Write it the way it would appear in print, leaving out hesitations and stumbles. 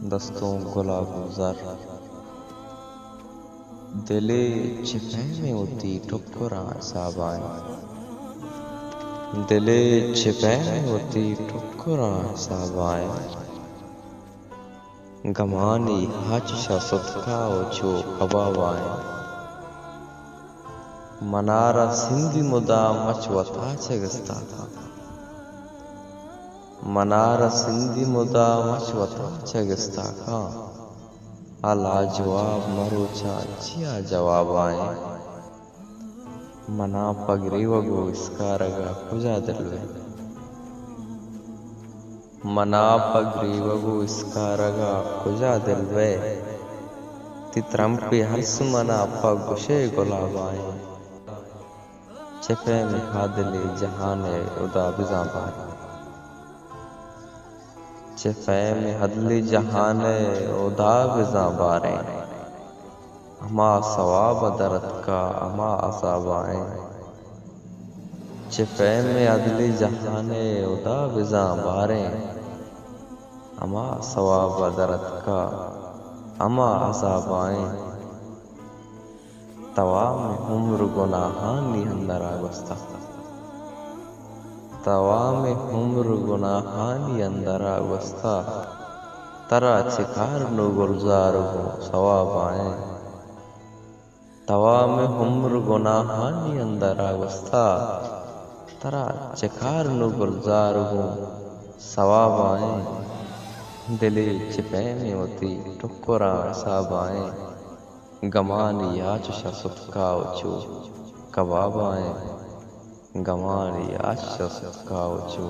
दस्तों गुलाब गुज़र दिले छिपे में होती ठुकरा साबाएं, दिले छिपे में होती ठुकरा साबाएं, गमानी हाचिशा सदका ओचो कबाबाएं, मनारा सिंधी मुदा मचवता चगस्ता था, मनारा सिंधी मुदा मचवता चगस्ता का अला जवाब मरोचा जिया जवाब आए, मना पगरी वगो इसका रगा खुजा दिलवे, मना पगरी वगो इसका रगा खुजा दिलवे, तित्रम पे हर्ष मना पग गुशे गुलाब आए, चपे में हादले जहाने उदा बिजा बार, चपे में हदली जहाने उदा बिजा बारे, अमा सवाब दरत का अमा असाबाएं, चपे में हदली जहाने उदा बिजा बारे, अमा सवाब दरत का अमा असाबाएं, तवा में उम्र गुनाहानी अंदरा गुस्ता, तवा में उम्र गुनाहानी अंदरा गुस्ता, तरा चिकार नु गुलजार हो सवाब आए, तवा में उम्र गुनाहानी अंदरा गुस्ता, तरा चिकार नु गुलजार हो सवाब आए, दिले छिपे में होती ठुकरा साबाएं, गमानी आचशा सदका ओचो कबाबाएं, गमानी आचशा सदका ओचो